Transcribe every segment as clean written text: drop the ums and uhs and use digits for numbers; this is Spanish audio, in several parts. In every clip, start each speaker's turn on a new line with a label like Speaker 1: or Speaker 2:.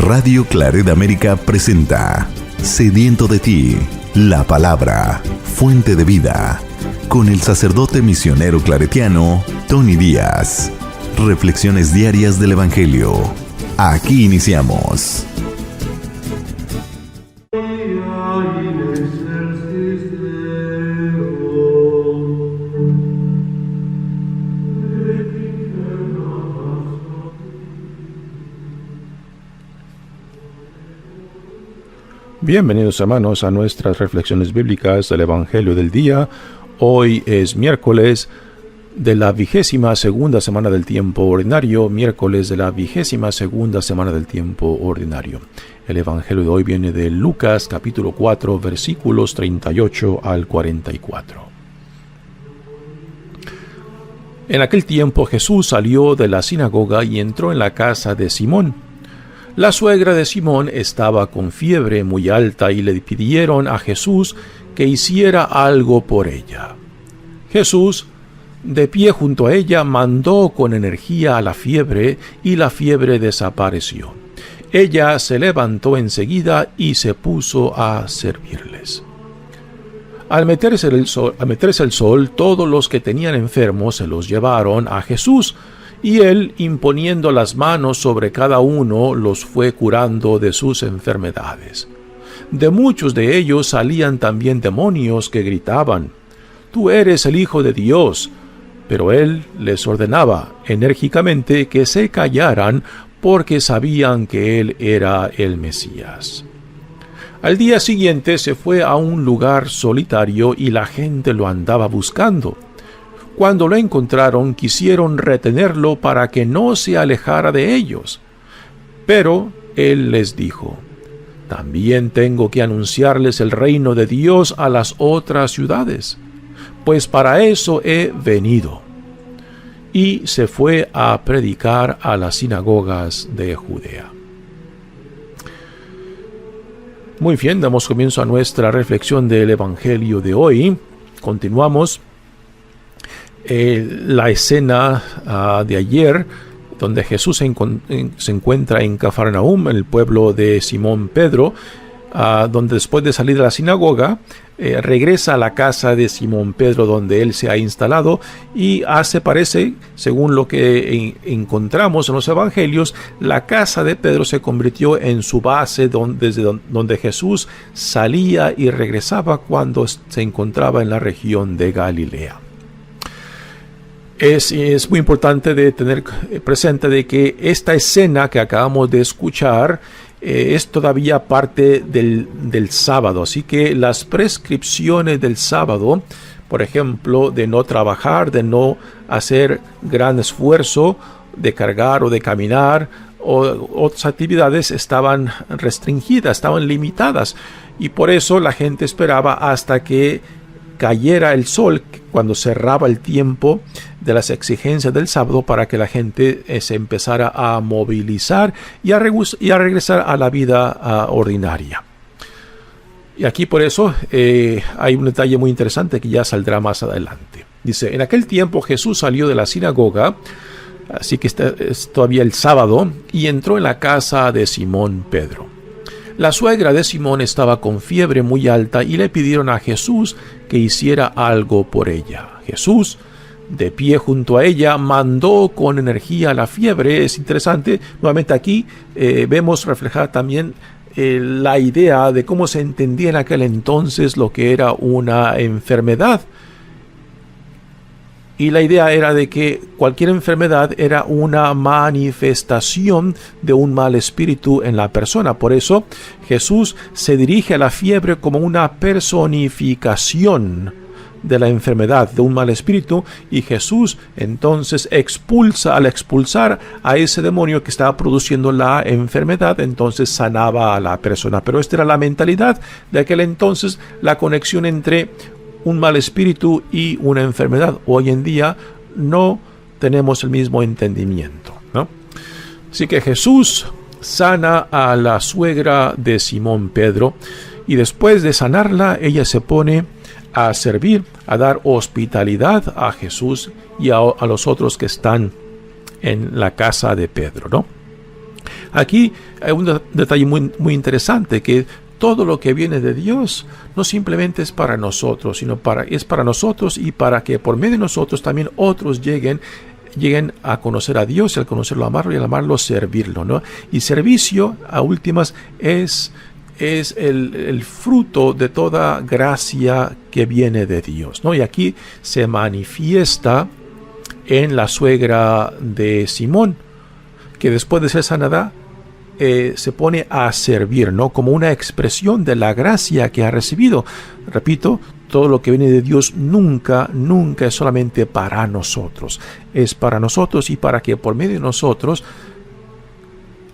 Speaker 1: Radio Claret América presenta Sediento de ti, la palabra, fuente de vida, con el sacerdote misionero claretiano Tony Díaz. Reflexiones diarias del Evangelio. Aquí iniciamos.
Speaker 2: Bienvenidos, hermanos, a nuestras reflexiones bíblicas del Evangelio del día. Hoy es miércoles de la 22ª semana del tiempo ordinario, miércoles de la 22ª semana del tiempo ordinario. El Evangelio de hoy viene de Lucas capítulo 4, versículos 38 al 44. En aquel tiempo Jesús salió de la sinagoga y entró en la casa de Simón. La suegra de Simón estaba con fiebre muy alta y le pidieron a Jesús que hiciera algo por ella. Jesús, de pie junto a ella, mandó con energía a la fiebre y la fiebre desapareció. Ella se levantó enseguida y se puso a servirles. Al meterse el sol, todos los que tenían enfermos se los llevaron a Jesús, y él, imponiendo las manos sobre cada uno, los fue curando de sus enfermedades. De muchos de ellos salían también demonios que gritaban: «Tú eres el Hijo de Dios». Pero él les ordenaba enérgicamente que se callaran, porque sabían que él era el Mesías. Al día siguiente se fue a un lugar solitario y la gente lo andaba buscando. Cuando lo encontraron, quisieron retenerlo para que no se alejara de ellos. Pero él les dijo: «También tengo que anunciarles el reino de Dios a las otras ciudades, pues para eso he venido». Y se fue a predicar a las sinagogas de Judea. Muy bien, damos comienzo a nuestra reflexión del Evangelio de hoy. Continuamos la escena de ayer, donde Jesús se encuentra en Cafarnaúm, en el pueblo de Simón Pedro, donde después de salir de la sinagoga, regresa a la casa de Simón Pedro, donde él se ha instalado, y parece, según lo que encontramos en los evangelios, la casa de Pedro se convirtió en su base, desde donde Jesús salía y regresaba cuando se encontraba en la región de Galilea. Es muy importante de tener presente de que esta escena que acabamos de escuchar es todavía parte del sábado, así que las prescripciones del sábado, por ejemplo, de no trabajar, de no hacer gran esfuerzo, de cargar o de caminar, o otras actividades, estaban restringidas, estaban limitadas, y por eso la gente esperaba hasta que cayera el sol, cuando cerraba el tiempo de las exigencias del sábado, para que la gente se empezara a movilizar y a regresar a la vida ordinaria. Y aquí por eso hay un detalle muy interesante que ya saldrá más adelante. Dice: en aquel tiempo Jesús salió de la sinagoga, así que es todavía el sábado, y entró en la casa de Simón Pedro. La suegra de Simón estaba con fiebre muy alta y le pidieron a Jesús que hiciera algo por ella. Jesús, de pie junto a ella, mandó con energía la fiebre. Es interesante, nuevamente aquí vemos reflejada también la idea de cómo se entendía en aquel entonces lo que era una enfermedad. Y la idea era de que cualquier enfermedad era una manifestación de un mal espíritu en la persona. Por eso Jesús se dirige a la fiebre como una personificación de la enfermedad, de un mal espíritu, y Jesús entonces al expulsar a ese demonio que estaba produciendo la enfermedad, entonces sanaba a la persona. Pero esta era la mentalidad de aquel entonces, la conexión entre un mal espíritu y una enfermedad. Hoy en día no tenemos el mismo entendimiento, ¿no? Así que Jesús sana a la suegra de Simón Pedro, y después de sanarla, ella se pone a servir, a dar hospitalidad a Jesús y a los otros que están en la casa de Pedro, ¿no? Aquí hay un detalle muy interesante, que todo lo que viene de Dios no simplemente es para nosotros, sino es para nosotros y para que por medio de nosotros también otros lleguen a conocer a Dios, y al conocerlo amarlo, y al amarlo servirlo, ¿no? Y servicio, a últimas, es el fruto de toda gracia que viene de Dios, ¿no? Y aquí se manifiesta en la suegra de Simón, que después de ser sanada se pone a servir, ¿no? Como una expresión de la gracia que ha recibido. Repito, todo lo que viene de Dios nunca es solamente para nosotros. Es para nosotros y para que por medio de nosotros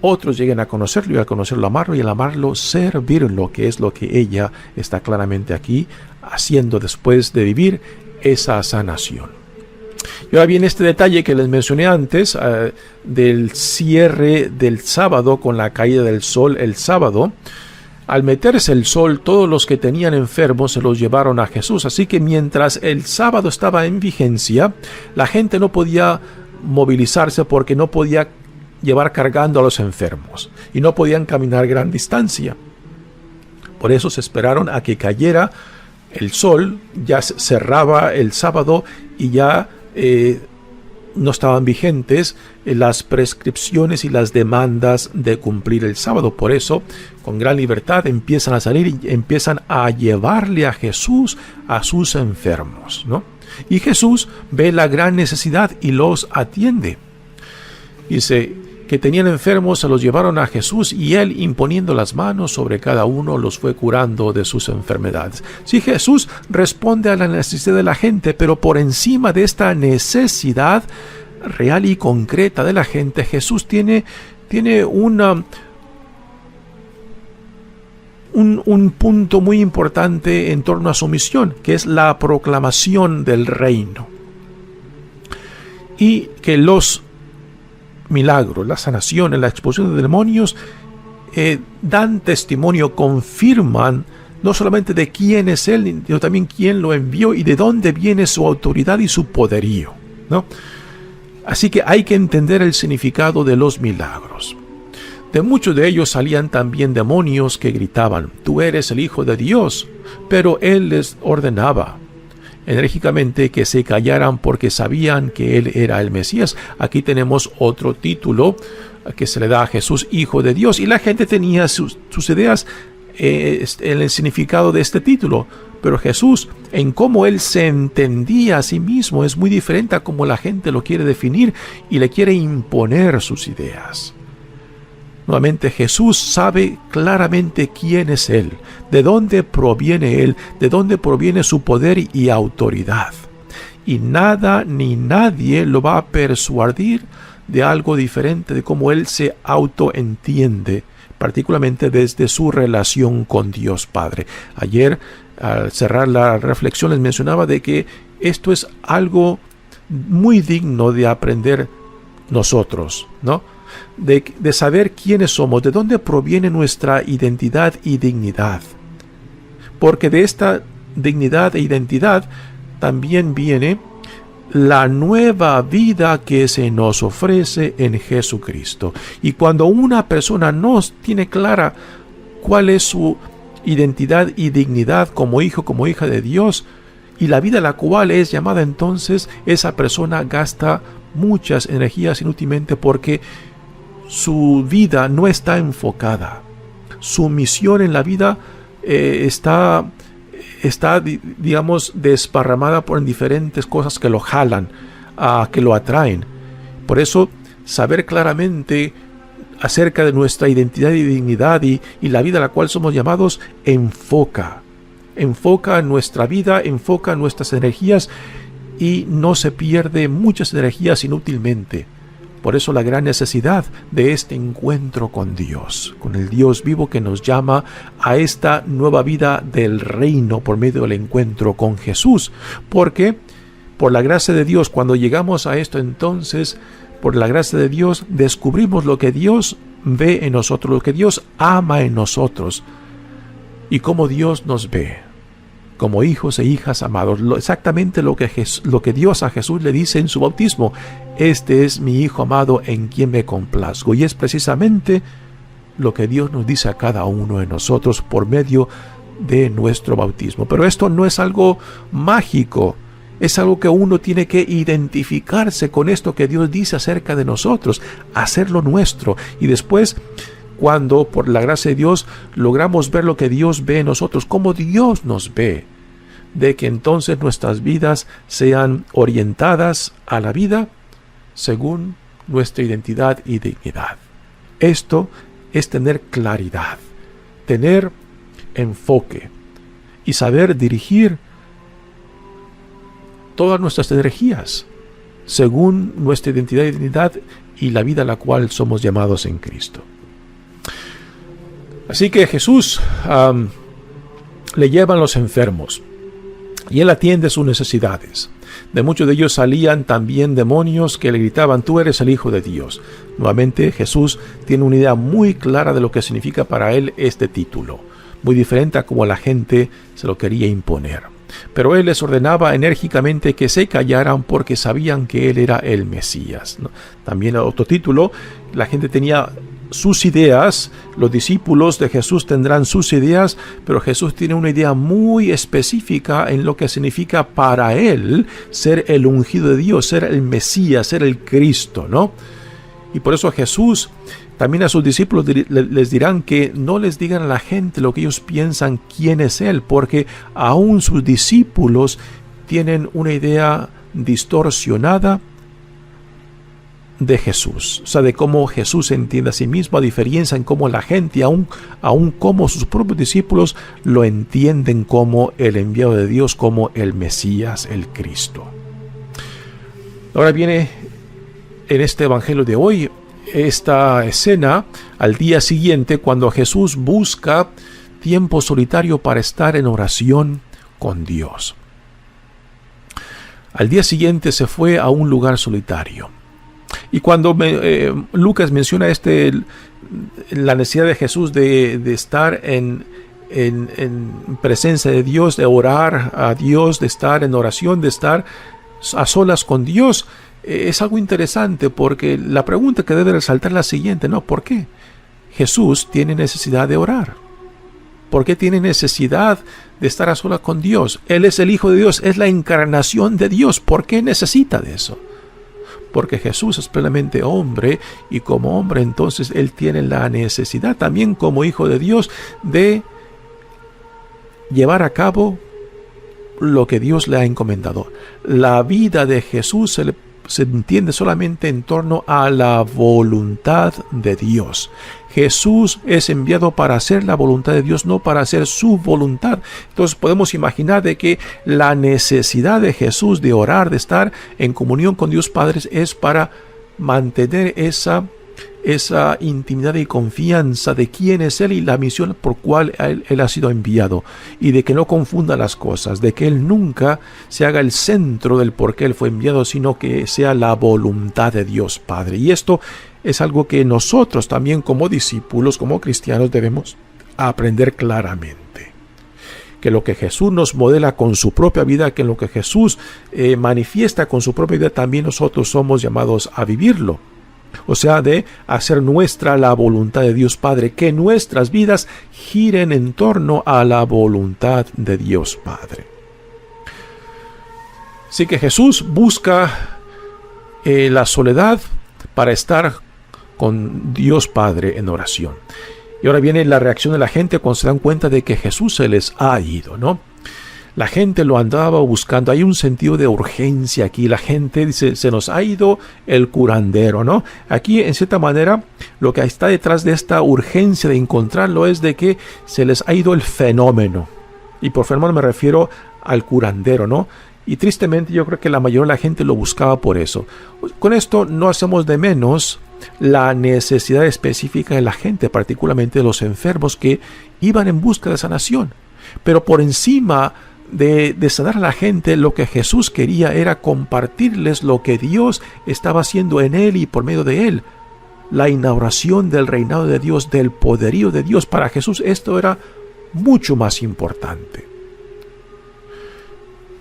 Speaker 2: otros lleguen a conocerlo, y al conocerlo amarlo, y al amarlo servirlo, que es lo que ella está claramente aquí haciendo después de vivir esa sanación. Y ahora viene este detalle que les mencioné antes, del cierre del sábado con la caída del sol el sábado. Al meterse el sol, todos los que tenían enfermos se los llevaron a Jesús. Así que mientras el sábado estaba en vigencia, la gente no podía movilizarse porque no podía llevar cargando a los enfermos y no podían caminar gran distancia. Por eso se esperaron a que cayera el sol, ya cerraba el sábado y ya no estaban vigentes las prescripciones y las demandas de cumplir el sábado. Por eso, con gran libertad empiezan a salir y empiezan a llevarle a Jesús a sus enfermos, ¿no? Y Jesús ve la gran necesidad y los atiende. Dice que tenían enfermos, se los llevaron a Jesús, y él, imponiendo las manos sobre cada uno, los fue curando de sus enfermedades. Sí, Jesús responde a la necesidad de la gente, pero por encima de esta necesidad real y concreta de la gente, Jesús tiene un punto muy importante en torno a su misión, que es la proclamación del reino. Y que los milagros, las sanaciones, la expulsión de demonios dan testimonio, confirman no solamente de quién es Él, sino también quién lo envió y de dónde viene su autoridad y su poderío, ¿no? Así que hay que entender el significado de los milagros. De muchos de ellos salían también demonios que gritaban: «Tú eres el Hijo de Dios», pero Él les ordenaba enérgicamente que se callaran porque sabían que Él era el Mesías. Aquí tenemos otro título que se le da a Jesús, Hijo de Dios, y la gente tenía sus ideas en el significado de este título, pero Jesús, en cómo Él se entendía a sí mismo, es muy diferente a cómo la gente lo quiere definir y le quiere imponer sus ideas. Nuevamente, Jesús sabe claramente quién es Él, de dónde proviene Él, de dónde proviene su poder y autoridad. Y nada ni nadie lo va a persuadir de algo diferente de cómo Él se autoentiende, particularmente desde su relación con Dios Padre. Ayer, al cerrar la reflexión, les mencionaba de que esto es algo muy digno de aprender nosotros, ¿no? De saber quiénes somos, de dónde proviene nuestra identidad y dignidad. Porque de esta dignidad e identidad también viene la nueva vida que se nos ofrece en Jesucristo. Y cuando una persona no tiene clara cuál es su identidad y dignidad como hijo, como hija de Dios, y la vida a la cual es llamada, entonces esa persona gasta muchas energías inútilmente porque su vida no está enfocada. Su misión en la vida está, digamos, desparramada por diferentes cosas que lo jalan, que lo atraen. Por eso, saber claramente acerca de nuestra identidad y dignidad y la vida a la cual somos llamados, enfoca nuestra vida, enfoca nuestras energías, y no se pierde muchas energías inútilmente. Por eso la gran necesidad de este encuentro con Dios, con el Dios vivo que nos llama a esta nueva vida del reino por medio del encuentro con Jesús. Porque por la gracia de Dios, cuando llegamos a esto, entonces, por la gracia de Dios, descubrimos lo que Dios ve en nosotros, lo que Dios ama en nosotros y cómo Dios nos ve. como hijos e hijas amados. Exactamente lo que Dios a Jesús le dice en su bautismo: este es mi Hijo amado en quien me complazco. Y es precisamente lo que Dios nos dice a cada uno de nosotros por medio de nuestro bautismo. Pero esto no es algo mágico, es algo que uno tiene que identificarse con esto que Dios dice acerca de nosotros, hacerlo nuestro. Y después, cuando por la gracia de Dios logramos ver lo que Dios ve en nosotros, cómo Dios nos ve, de que entonces nuestras vidas sean orientadas a la vida según nuestra identidad y dignidad. Esto es tener claridad, tener enfoque y saber dirigir todas nuestras energías según nuestra identidad y dignidad y la vida a la cual somos llamados en Cristo. Así que Jesús le llevan los enfermos y Él atiende sus necesidades. De muchos de ellos salían también demonios que le gritaban: tú eres el Hijo de Dios. Nuevamente Jesús tiene una idea muy clara de lo que significa para Él este título, muy diferente a como la gente se lo quería imponer. Pero Él les ordenaba enérgicamente que se callaran porque sabían que Él era el Mesías, ¿no? También otro título, la gente tenía sus ideas, los discípulos de Jesús tendrán sus ideas, pero Jesús tiene una idea muy específica en lo que significa para Él ser el ungido de Dios, ser el Mesías, ser el Cristo, ¿no? Y por eso Jesús también a sus discípulos les dirán que no les digan a la gente lo que ellos piensan quién es Él, porque aún sus discípulos tienen una idea distorsionada de Jesús, o sea, de cómo Jesús se entiende a sí mismo, a diferencia en cómo la gente, aún como sus propios discípulos, lo entienden como el enviado de Dios, como el Mesías, el Cristo. Ahora viene en este evangelio de hoy esta escena al día siguiente, cuando Jesús busca tiempo solitario para estar en oración con Dios. Al día siguiente se fue a un lugar solitario. Y cuando Lucas menciona la necesidad de Jesús de estar en presencia de Dios, de orar a Dios, de estar en oración, de estar a solas con Dios, es algo interesante, porque la pregunta que debe resaltar es la siguiente, ¿no? ¿Por qué Jesús tiene necesidad de orar? ¿Por qué tiene necesidad de estar a solas con Dios? Él es el Hijo de Dios, es la encarnación de Dios. ¿Por qué necesita de eso? Porque Jesús es plenamente hombre, y como hombre entonces Él tiene la necesidad también como Hijo de Dios de llevar a cabo lo que Dios le ha encomendado. La vida de Jesús se entiende solamente en torno a la voluntad de Dios. Jesús es enviado para hacer la voluntad de Dios, no para hacer su voluntad. Entonces podemos imaginar de que la necesidad de Jesús de orar, de estar en comunión con Dios Padre, es para mantener esa intimidad y confianza de quién es Él y la misión por cual Él ha sido enviado, y de que no confunda las cosas, de que Él nunca se haga el centro del por qué Él fue enviado, sino que sea la voluntad de Dios Padre. Y esto es algo que nosotros también como discípulos, como cristianos, debemos aprender claramente. Que lo que Jesús nos modela con su propia vida, que lo que Jesús manifiesta con su propia vida, también nosotros somos llamados a vivirlo. O sea, de hacer nuestra la voluntad de Dios Padre, que nuestras vidas giren en torno a la voluntad de Dios Padre. Así que Jesús busca la soledad para estar con Dios Padre en oración. Y ahora viene la reacción de la gente cuando se dan cuenta de que Jesús se les ha ido, ¿no? La gente lo andaba buscando. Hay un sentido de urgencia aquí. La gente dice: se nos ha ido el curandero, ¿no? Aquí, en cierta manera, lo que está detrás de esta urgencia de encontrarlo es de que se les ha ido el fenómeno. Y por fenómeno me refiero al curandero, ¿no? Y tristemente yo creo que la mayoría de la gente lo buscaba por eso. Con esto no hacemos de menos la necesidad específica de la gente, particularmente de los enfermos que iban en busca de sanación. Pero por encima de sanar a la gente, lo que Jesús quería era compartirles lo que Dios estaba haciendo en Él y por medio de Él. La inauguración del reinado de Dios, del poderío de Dios. Para Jesús esto era mucho más importante.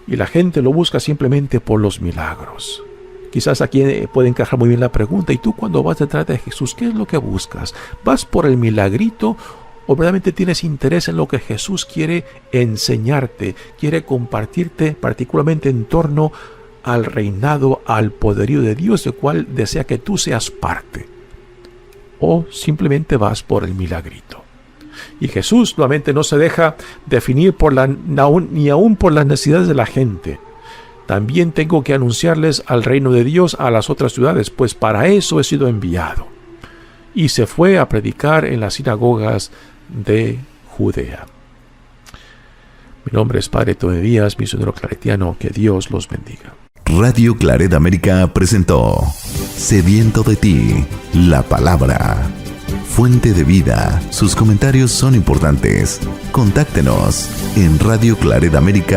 Speaker 2: y la gente lo busca simplemente por los milagros. Quizás aquí puede encajar muy bien la pregunta: ¿y tú cuando vas detrás de Jesús, qué es lo que buscas? ¿Vas por el milagrito o verdaderamente tienes interés en lo que Jesús quiere enseñarte, quiere compartirte, particularmente en torno al reinado, al poderío de Dios, del cual desea que tú seas parte? ¿O simplemente vas por el milagrito? Y Jesús nuevamente no se deja definir ni aún por las necesidades de la gente. También tengo que anunciarles al reino de Dios a las otras ciudades, pues para eso he sido enviado. Y se fue a predicar en las sinagogas de Judea. Mi nombre es Padre Tony Díaz, misionero claretiano. Que Dios los bendiga.
Speaker 1: Radio Claret América presentó Sediento de ti, la palabra. Fuente de vida. Sus comentarios son importantes. Contáctenos en Radio Claret América